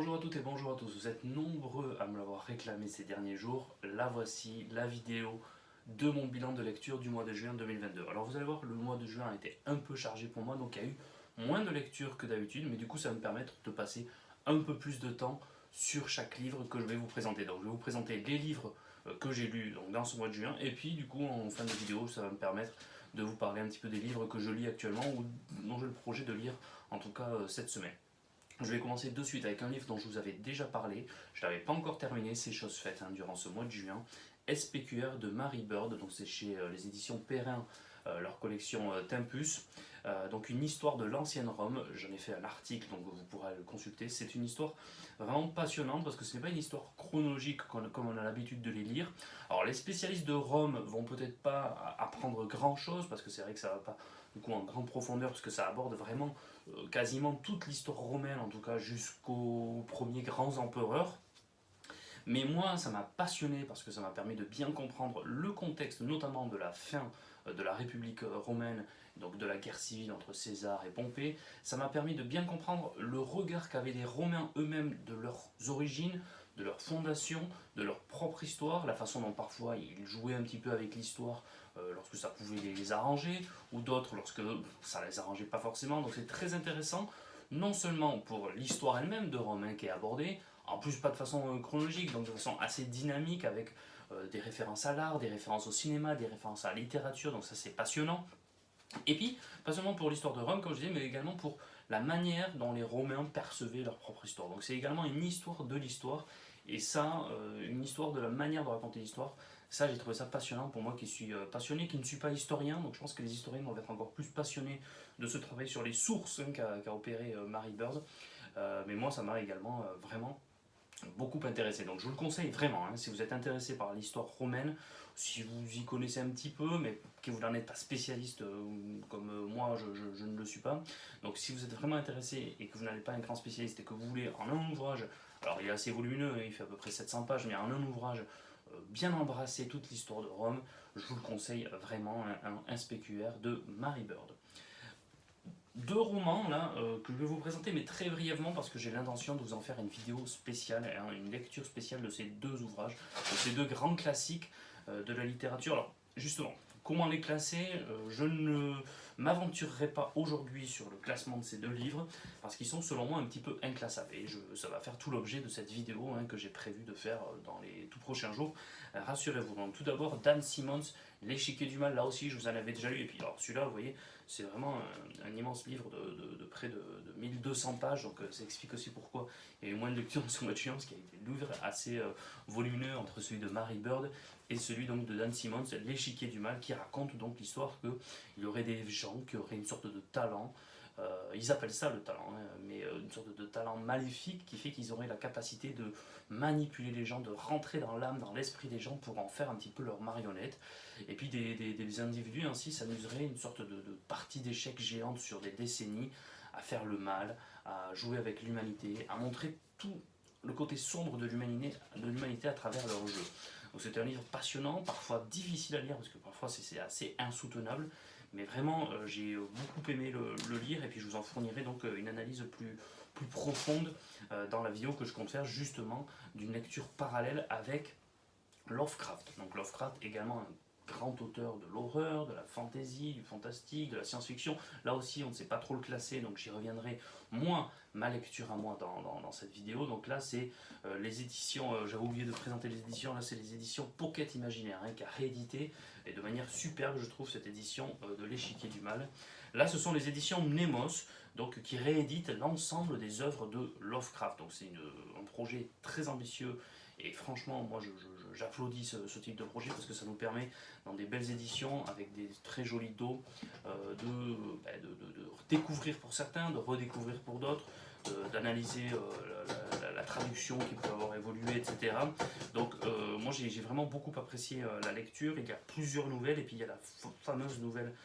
Bonjour à toutes et bonjour à tous, vous êtes nombreux à me l'avoir réclamé ces derniers jours. La voici, la vidéo de mon bilan de lecture du mois de juin 2022. Alors vous allez voir, le mois de juin a été un peu chargé pour moi, donc il y a eu moins de lectures que d'habitude, mais du coup ça va me permettre de passer un peu plus de temps sur chaque livre que je vais vous présenter. Donc je vais vous présenter les livres que j'ai lus donc, dans ce mois de juin, et puis du coup en fin de vidéo ça va me permettre de vous parler un petit peu des livres que je lis actuellement ou dont j'ai le projet de lire en tout cas cette semaine. Je vais commencer de suite avec un livre dont je vous avais déjà parlé, je ne l'avais pas encore terminé, c'est chose faite durant ce mois de juin, SPQR de Mary Bird, donc c'est chez les éditions Perrin, leur collection Tempus, donc une histoire de l'ancienne Rome, j'en ai fait un article donc vous pourrez le consulter, c'est une histoire vraiment passionnante parce que ce n'est pas une histoire chronologique comme on a l'habitude de les lire. Alors les spécialistes de Rome vont peut-être pas apprendre grand chose parce que c'est vrai que ça va pas du coup en grande profondeur parce que ça aborde vraiment quasiment toute l'histoire romaine, en tout cas jusqu'aux premiers grands empereurs. Mais moi, ça m'a passionné parce que ça m'a permis de bien comprendre le contexte, notamment de la fin de la République romaine, donc de la guerre civile entre César et Pompée. Ça m'a permis de bien comprendre le regard qu'avaient les Romains eux-mêmes de leurs origines, de leur fondation, de leur propre histoire, la façon dont parfois ils jouaient un petit peu avec l'histoire lorsque ça pouvait les arranger, ou d'autres lorsque ça les arrangeait pas forcément. Donc c'est très intéressant, non seulement pour l'histoire elle-même de Rome qui est abordée, en plus pas de façon chronologique, donc de façon assez dynamique avec des références à l'art, des références au cinéma, des références à la littérature, donc ça c'est passionnant. Et puis, pas seulement pour l'histoire de Rome, comme je disais, mais également pour la manière dont les Romains percevaient leur propre histoire. Donc c'est également une histoire de l'histoire, et ça, une histoire de la manière de raconter l'histoire, ça j'ai trouvé ça passionnant pour moi qui suis passionné, qui ne suis pas historien, donc je pense que les historiens doivent être encore plus passionnés de ce travail sur les sources qu'a opéré Mary Bird. Mais moi ça m'a également vraiment beaucoup intéressé. Donc je vous le conseille vraiment, si vous êtes intéressé par l'histoire romaine, si vous y connaissez un petit peu, mais que vous n'en êtes pas spécialiste comme moi, je ne le suis pas. Donc si vous êtes vraiment intéressé et que vous n'êtes pas un grand spécialiste et que vous voulez en un ouvrage, alors il est assez volumineux, il fait à peu près 700 pages, mais en un ouvrage bien embrasser toute l'histoire de Rome, je vous le conseille vraiment, un SPQR de Mary Bird. Deux romans là que je vais vous présenter mais très brièvement parce que j'ai l'intention de vous en faire une vidéo spéciale, une lecture spéciale de ces deux ouvrages, de ces deux grands classiques de la littérature. Alors justement, comment les classer je ne m'aventurerai pas aujourd'hui sur le classement de ces deux livres parce qu'ils sont selon moi un petit peu inclassables et ça va faire tout l'objet de cette vidéo que j'ai prévu de faire dans les tout prochains jours. Rassurez-vous. Donc tout d'abord Dan Simmons, L'échiquier du mal, là aussi je vous en avais déjà lu et puis alors celui-là vous voyez c'est vraiment un immense livre de près de 1200 pages, donc ça explique aussi pourquoi il y a eu moins de lecture sur votre parce qu'il y a été un livre assez volumineux entre celui de Mary Bird et celui donc de Dan Simmons, L'échiquier du mal, qui raconte donc l'histoire qu'il y aurait des gens qui auraient une sorte de talent. Ils appellent ça le talent, mais une sorte de talent maléfique qui fait qu'ils auraient la capacité de manipuler les gens, de rentrer dans l'âme, dans l'esprit des gens pour en faire un petit peu leur marionnette. Et puis des individus ainsi s'amuseraient une sorte de partie d'échecs géante sur des décennies à faire le mal, à jouer avec l'humanité, à montrer tout le côté sombre de l'humanité à travers leur jeu. Donc c'est un livre passionnant, parfois difficile à lire parce que parfois c'est assez insoutenable, mais vraiment j'ai beaucoup aimé le lire et puis je vous en fournirai donc une analyse plus profonde dans la vidéo que je compte faire justement d'une lecture parallèle avec Lovecraft. Donc Lovecraft également un grand auteur de l'horreur, de la fantasy, du fantastique, de la science-fiction. Là aussi, on ne sait pas trop le classer, donc j'y reviendrai, moi, ma lecture à moi dans cette vidéo. Donc là, c'est les éditions, j'avais oublié de présenter les éditions, là c'est les éditions Pocket Imaginaire, qui a réédité, et de manière superbe, je trouve, cette édition de L'échiquier du mal. Là, ce sont les éditions Mnemos, donc, qui rééditent l'ensemble des œuvres de Lovecraft. Donc c'est un projet très ambitieux et franchement, moi j'applaudis ce type de projet parce que ça nous permet, dans des belles éditions, avec des très jolis dos, de découvrir pour certains, de redécouvrir pour d'autres, d'analyser la traduction qui peut avoir évolué, etc. Donc moi j'ai vraiment beaucoup apprécié la lecture. Il y a plusieurs nouvelles et puis il y a la fameuse nouvelle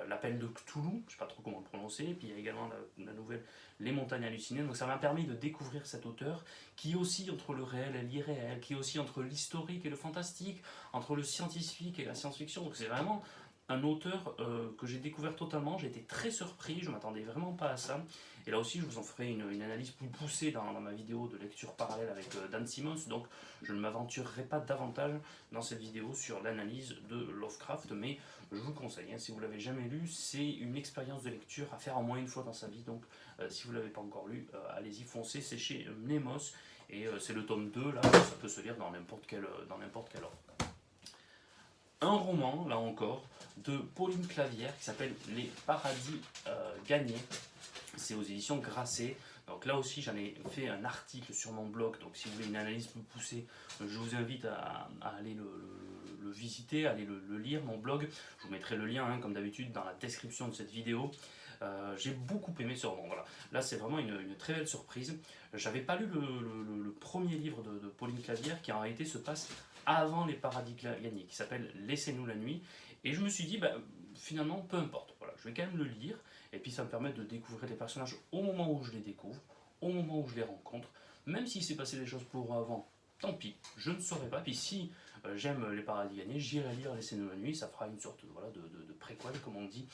L'appel de Cthulhu, je ne sais pas trop comment le prononcer, et puis il y a également la nouvelle Les montagnes hallucinées. Donc ça m'a permis de découvrir cet auteur qui oscille entre le réel et l'irréel, qui oscille entre l'historique et le fantastique, entre le scientifique et la science-fiction. Donc c'est vraiment un auteur que j'ai découvert totalement, j'ai été très surpris, je ne m'attendais vraiment pas à ça. Et là aussi, je vous en ferai une analyse plus poussée dans ma vidéo de lecture parallèle avec Dan Simmons, donc je ne m'aventurerai pas davantage dans cette vidéo sur l'analyse de Lovecraft, mais je vous le conseille, hein, si vous ne l'avez jamais lu, c'est une expérience de lecture à faire au moins une fois dans sa vie, donc si vous ne l'avez pas encore lu, allez-y, foncez, c'est chez Nemos, et c'est le tome 2, là, ça peut se lire dans n'importe quel ordre. Un roman, là encore, de Pauline Clavière qui s'appelle Les Paradis Gagnés. C'est aux éditions Grasset. Donc là aussi, j'en ai fait un article sur mon blog. Donc si vous voulez une analyse plus poussée, je vous invite à aller le visiter, à aller le lire, mon blog. Je vous mettrai le lien, hein, comme d'habitude, dans la description de cette vidéo. J'ai beaucoup aimé ce roman. Voilà. Là, c'est vraiment une très belle surprise. J'avais pas lu le premier livre de Pauline Clavière qui en réalité se passe avant Les Paradis Gagnés, qui s'appelle Laissez-nous la nuit. Et je me suis dit, finalement, peu importe. Voilà, je vais quand même le lire. Et puis ça me permet de découvrir les personnages au moment où je les découvre, au moment où je les rencontre. Même s'il s'est passé des choses pour avant, tant pis, je ne saurais pas. Puis si j'aime Les Paradis Gagnés, j'irai lire Laissez-nous la nuit. Ça fera une sorte de préquel, comme on dit,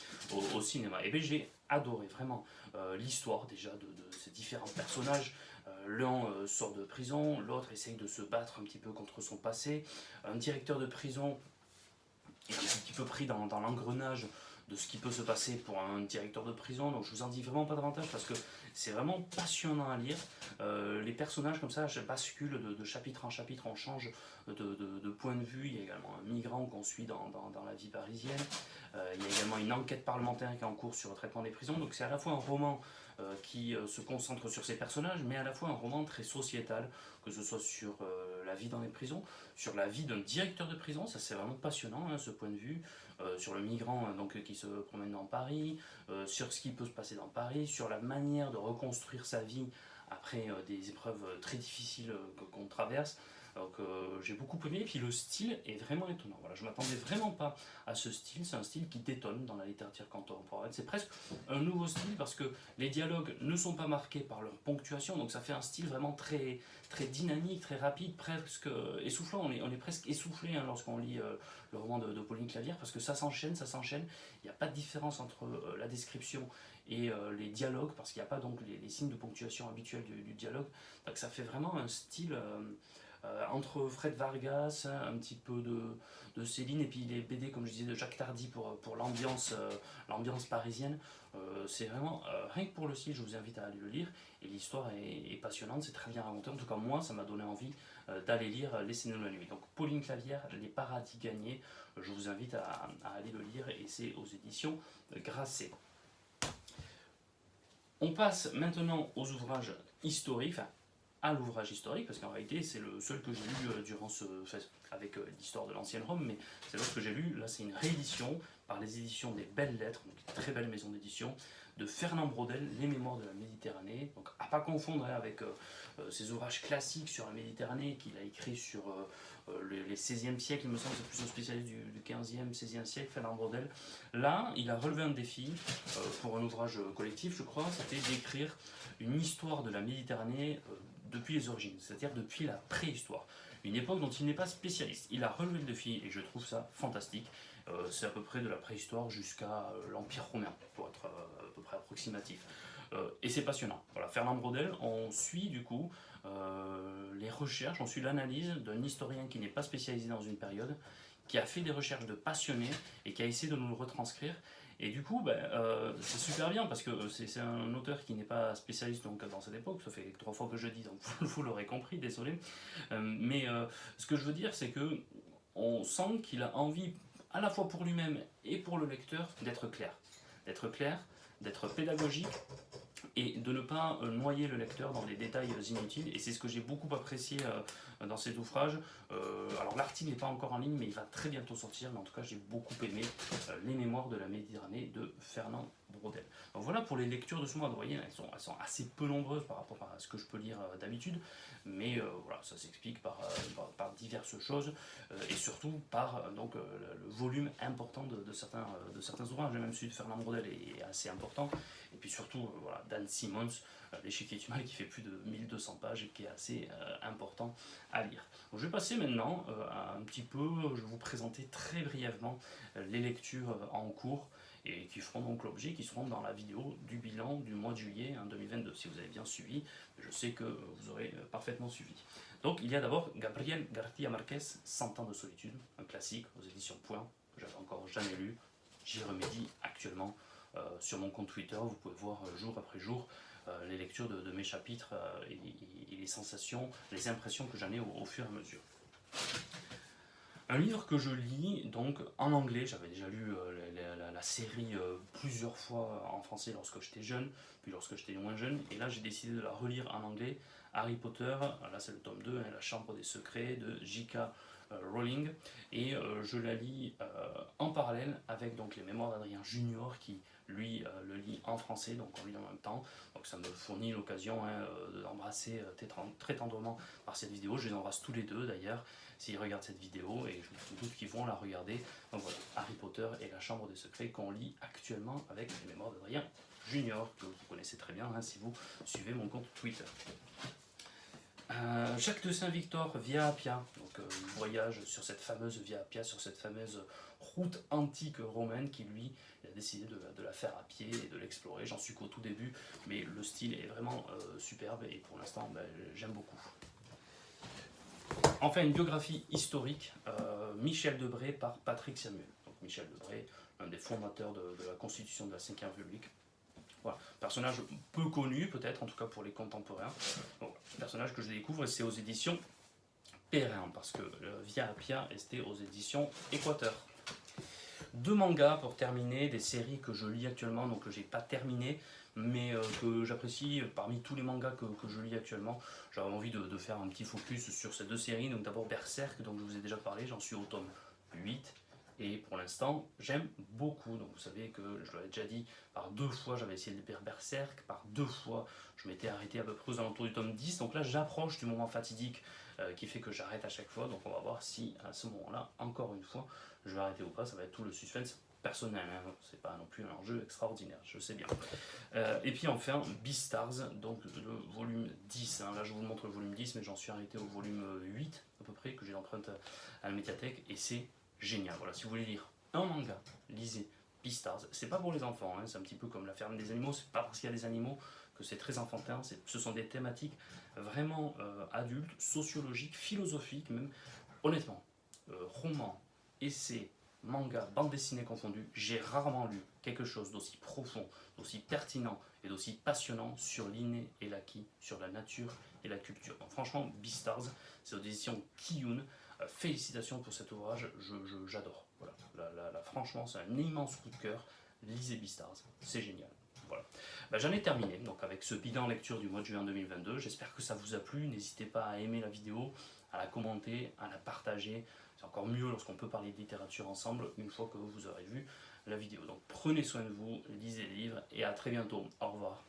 au cinéma. Et bien j'ai adoré vraiment l'histoire déjà de ces différents personnages. L'un sort de prison, l'autre essaye de se battre un petit peu contre son passé. Un directeur de prison est un petit peu pris dans l'engrenage de ce qui peut se passer pour un directeur de prison, donc je vous en dis vraiment pas davantage parce que c'est vraiment passionnant à lire. Les personnages comme ça basculent de chapitre en chapitre, on change de point de vue. Il y a également un migrant qu'on suit dans la vie parisienne. Il y a également une enquête parlementaire qui est en cours sur le traitement des prisons, donc c'est à la fois un roman qui se concentre sur ces personnages, mais à la fois un roman très sociétal, que ce soit sur la vie dans les prisons, sur la vie d'un directeur de prison, ça c'est vraiment passionnant, hein, ce point de vue, sur le migrant qui se promène dans Paris, sur ce qui peut se passer dans Paris, sur la manière de reconstruire sa vie après des épreuves très difficiles qu'on traverse. Donc j'ai beaucoup aimé, et puis le style est vraiment étonnant. Voilà, je ne m'attendais vraiment pas à ce style, c'est un style qui détonne dans la littérature contemporaine. C'est presque un nouveau style parce que les dialogues ne sont pas marqués par leur ponctuation, donc ça fait un style vraiment très, très dynamique, très rapide, presque essoufflant. On est presque essoufflé lorsqu'on lit le roman de Pauline Clavière parce que ça s'enchaîne, il n'y a pas de différence entre la description et les dialogues parce qu'il n'y a pas donc les signes de ponctuation habituels du dialogue. Donc ça fait vraiment un style entre Fred Vargas, un petit peu de Céline et puis les BD comme je disais de Jacques Tardy pour l'ambiance parisienne. C'est vraiment, rien que pour le style, je vous invite à aller le lire. Et l'histoire est passionnante, c'est très bien raconté. En tout cas, moi, ça m'a donné envie d'aller lire Laissez-nous la nuit. Donc, Pauline Clavière, Les Paradis Gagnés, je vous invite à aller le lire et c'est aux éditions Grasset. On passe maintenant aux ouvrages historiques, enfin, à l'ouvrage historique, parce qu'en réalité, c'est le seul que j'ai lu durant avec l'histoire de l'ancienne Rome, mais c'est l'autre que j'ai lu. Là, c'est une réédition par les éditions des Belles Lettres, donc une très belle maison d'édition, de Fernand Braudel, Les Mémoires de la Méditerranée. Donc, à pas confondre avec ses ouvrages classiques sur la Méditerranée qu'il a écrit sur les 16e siècle, il me semble, c'est plus un spécialiste du 15e, 16e siècle, Fernand Braudel. Là, il a relevé un défi pour un ouvrage collectif, je crois, c'était d'écrire une histoire de la Méditerranée depuis les origines, c'est-à-dire depuis la préhistoire. Une époque dont il n'est pas spécialiste. Il a relevé le défi et je trouve ça fantastique. C'est à peu près de la préhistoire jusqu'à l'Empire romain, pour être à peu près approximatif. Et c'est passionnant. Voilà, Fernand Braudel, on suit du coup les recherches, on suit l'analyse d'un historien qui n'est pas spécialisé dans une période, qui a fait des recherches de passionnés et qui a essayé de nous le retranscrire. Et du coup, c'est super bien parce que c'est un auteur qui n'est pas spécialiste donc, dans cette époque, ça fait 3 fois que je dis, donc vous l'aurez compris, désolé. Mais ce que je veux dire, c'est que on sent qu'il a envie, à la fois pour lui-même et pour le lecteur, d'être clair. D'être pédagogique et de ne pas noyer le lecteur dans des détails inutiles. Et c'est ce que j'ai beaucoup apprécié dans cet ouvrage. Alors l'article n'est pas encore en ligne, mais il va très bientôt sortir. Mais en tout cas, j'ai beaucoup aimé Les Mémoires de la Méditerranée de Fernand Brodel. Donc voilà pour les lectures de ce mois. Vous voyez, elles sont assez peu nombreuses par rapport à ce que je peux lire d'habitude, mais voilà, ça s'explique par diverses choses et surtout par le volume important de certains ouvrages. Même celui de Fernand Brodel est assez important, et puis surtout voilà, Dan Simmons, L'échiquier du mal, qui fait plus de 1200 pages et qui est assez important à lire. Donc, je vais passer maintenant à un petit peu, je vais vous présenter très brièvement les lectures en cours et qui feront donc l'objet, qui seront dans la vidéo du bilan du mois de juillet 2022. Si vous avez bien suivi, je sais que vous aurez parfaitement suivi. Donc il y a d'abord Gabriel García Márquez, 100 ans de solitude, un classique aux éditions Point, que j'avais encore jamais lu. J'y remédie actuellement sur mon compte Twitter. Vous pouvez voir jour après jour les lectures de mes chapitres et les sensations, les impressions que j'en ai au fur et à mesure. Un livre que je lis donc en anglais. J'avais déjà lu la série plusieurs fois en français lorsque j'étais jeune, puis lorsque j'étais moins jeune, et là j'ai décidé de la relire en anglais. Harry Potter, là c'est le tome 2, La Chambre des Secrets de J.K. Rowling, et je la lis en parallèle avec donc les Mémoires d'Adrien Junior qui lui le lit en français, donc on lit en même temps. Donc ça me fournit l'occasion de l'embrasser très tendrement par cette vidéo. Je les embrasse tous les deux d'ailleurs s'ils regardent cette vidéo, et je me doute qu'ils vont la regarder. Donc voilà, Harry Potter et La Chambre des Secrets qu'on lit actuellement avec les Mémoires d'Adrien Junior, que vous connaissez très bien si vous suivez mon compte Twitter. Jacques de Saint-Victor, Via Appia, donc voyage sur cette fameuse Via Appia, sur cette fameuse route antique romaine qui lui il a décidé de la faire à pied et de l'explorer. J'en suis qu'au tout début, mais le style est vraiment superbe et pour l'instant j'aime beaucoup. Enfin, une biographie historique, Michel Debré par Patrick Samuel. Donc Michel Debré, l'un des fondateurs de la Constitution de la Ve République. Voilà. Personnage peu connu peut-être, en tout cas pour les contemporains. Donc, personnage que je découvre, c'est aux éditions Perrin, parce que Via Appia était aux éditions Équateur. 2 mangas pour terminer, des séries que je lis actuellement, donc que j'ai pas terminé, mais que j'apprécie parmi tous les mangas que je lis actuellement. J'avais envie de faire un petit focus sur ces 2 séries. Donc d'abord Berserk, dont je vous ai déjà parlé, j'en suis au tome 8. Et pour l'instant, j'aime beaucoup. Donc vous savez que je l'avais déjà dit, par 2 fois j'avais essayé de lire Berserk, par 2 fois je m'étais arrêté à peu près aux alentours du tome 10. Donc là j'approche du moment fatidique qui fait que j'arrête à chaque fois. Donc on va voir si à ce moment-là, encore une fois, je vais arrêter ou pas. Ça va être tout le suspense personnel, hein. C'est pas non plus un enjeu extraordinaire, je sais bien. Et puis enfin Beastars, donc le volume 10. Hein. Là je vous montre le volume 10, mais j'en suis arrêté au volume 8 à peu près, que j'ai l'empreinte à la médiathèque, et c'est génial. Voilà, si vous voulez lire un manga, lisez Beastars. C'est pas pour les enfants, hein. C'est un petit peu comme La Ferme des Animaux. C'est pas parce qu'il y a des animaux que c'est très enfantin. Ce sont des thématiques vraiment adultes, sociologiques, philosophiques même. Honnêtement, romans, essais, manga, bande dessinée confondue, j'ai rarement lu quelque chose d'aussi profond, d'aussi pertinent et d'aussi passionnant sur l'inné et l'acquis, sur la nature et la culture. Donc franchement, Beastars, c'est aux éditions Kiyun. Félicitations pour cet ouvrage, j'adore. Voilà. Franchement, c'est un immense coup de cœur. Lisez Beastars, c'est génial. Voilà. J'en ai terminé donc avec ce bilan lecture du mois de juin 2022. J'espère que ça vous a plu. N'hésitez pas à aimer la vidéo, à la commenter, à la partager. C'est encore mieux lorsqu'on peut parler de littérature ensemble une fois que vous aurez vu la vidéo. Donc prenez soin de vous, lisez les livres et à très bientôt. Au revoir.